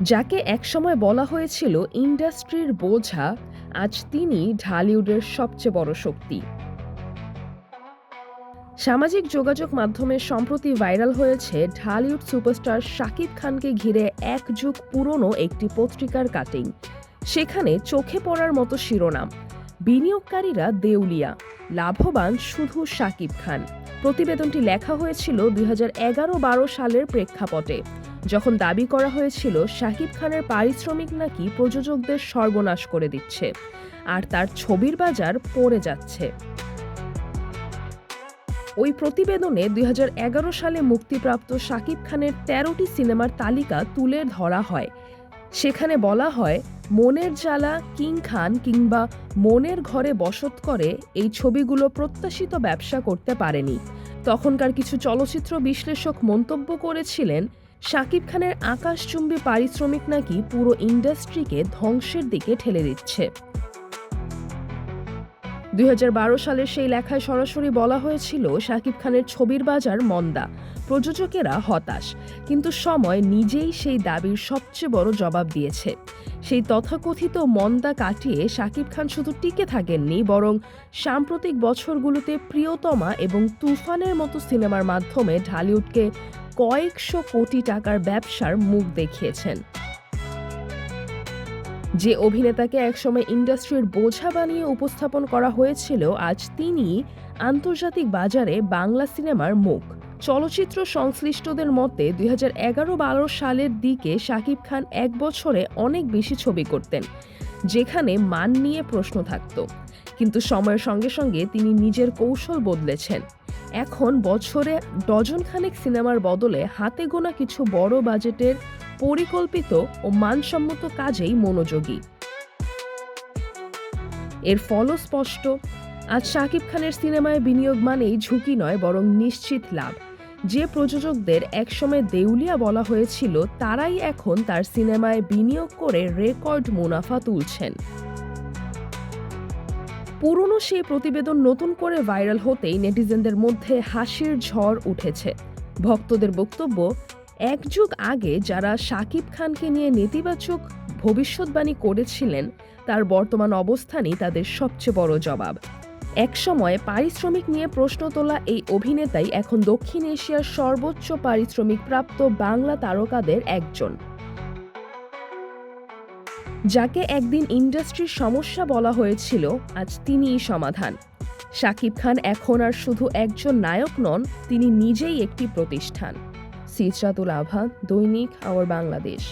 যাকে একসময় বলা হয়েছিল ইন্ডাস্ট্রির বোঝা, আজ তিনি ঢালিউডের সবচেয়ে বড় শক্তি। সামাজিক যোগাযোগ মাধ্যমে সম্প্রতি ভাইরাল হয়েছে ঢালিউড সুপারস্টার শাকিব খানকে ঘিরে এক যুগ পুরনো একটি পত্রিকার কাটিং। সেখানে চোখে পড়ার মতো শিরোনাম, বিনিয়োগকারীরা দেউলিয়া, লাভবান শুধু শাকিব খান। প্রতিবেদনটি লেখা হয়েছিল 2011-12 সালের প্রেক্ষাপটে, যখন দাবি করা হয়েছিল শাকিব খানের পারিশ্রমিক নাকি প্রযোজকদের সর্বনাশ করে দিচ্ছে আর তার ছবির বাজার পড়ে যাচ্ছে। ওই প্রতিবেদনে 2011 সালে মুক্তিপ্রাপ্ত শাকিব খানের 13টি সিনেমার তালিকা তুলে ধরা হয়। সেখানে বলা হয়, মনের জ্বালা, কিং খান কিংবা মনের ঘরে বসত করে এই ছবিগুলো প্রত্যাশিত ব্যবসা করতে পারেনি। তখনকার কিছু চলচ্চিত্র বিশ্লেষক মন্তব্য করেছিলেন, শাকিব খানের আকাশচুম্বী পারিশ্রমিক নাকি পুরো ইন্ডাস্ট্রিকে ধ্বংসের দিকে ঠেলে দিচ্ছে। 2012 সালের সেই লেখায় সরাসরি বলা হয়েছিল শাকিব খানের ছবির বাজার মন্দা, প্রযোজকেরা হতাশ। কিন্তু সময় নিজেই সেই দাবির সবচেয়ে বড় জবাব দিয়েছে। সেই তথাকথিত মন্দা কাটিয়ে শাকিব খান শুধু টিকে থাকেননি, বরং সাম্প্রতিক বছরগুলোতে প্রিয়তমা এবং তুফানের মতো সিনেমার মাধ্যমে ঢালিউডকে কয়েকশো কোটি টাকার ব্যবসার মুখ দেখিয়েছেন। যে অভিনেতাকে একসময় ইন্ডাস্ট্রির বোঝা বানিয়ে উপস্থাপন করা হয়েছিল, আজ তিনি আন্তর্জাতিক বাজারে বাংলা সিনেমার মুখ। চলচ্চিত্র সংশ্লিষ্টদের মতে 2011-12 সালের দিকে শাকিব খান এক বছরে অনেক বেশি ছবি করতেন, যেখানে মান নিয়ে প্রশ্ন থাকত। কিন্তু সময়ের সঙ্গে সঙ্গে তিনি নিজের কৌশল বদলেছেন। এখন বছরে ডজনখানেক সিনেমার বদলে হাতে গোনা কিছু বড় বাজেটের পরিকল্পিত ও মানসম্মত কাজেই মনোযোগী। এর ফলও স্পষ্ট। আজ শাকিব খানের সিনেমায় বিনিয়োগ মানেই ঝুঁকি নয়, বরং নিশ্চিত লাভ। যে প্রযোজকদের একসময় দেউলিয়া বলা হয়েছিল, তারাই এখন তার সিনেমায় বিনিয়োগ করে রেকর্ড মুনাফা তুলছেন। পুরনো সেই প্রতিবেদন নতুন করে ভাইরাল হতেই নেটিজেনদের মধ্যে হাসির ঝড় উঠেছে। ভক্তদের বক্তব্য, এক যুগ আগে যারা শাকিব খানকে নিয়ে নেতিবাচক ভবিষ্যৎবাণী করেছিলেন, তার বর্তমান অবস্থানই তাদের সবচেয়ে বড় জবাব। একসময় পারিশ্রমিক নিয়ে প্রশ্ন তোলা এই অভিনেতাই এখন দক্ষিণ এশিয়ার সর্বোচ্চ পারিশ্রমিক প্রাপ্ত বাংলা তারকাদের একজন। যাকে একদিন ইন্ডাস্ট্রির সমস্যা বলা হয়েছিল, আজ তিনিই সমাধান। শাকিব খান এখন আর শুধু একজন নায়ক নন, তিনি নিজেই একটি প্রতিষ্ঠান। সিজরাতুল আভা, দৈনিক আওয়ার বাংলাদেশ।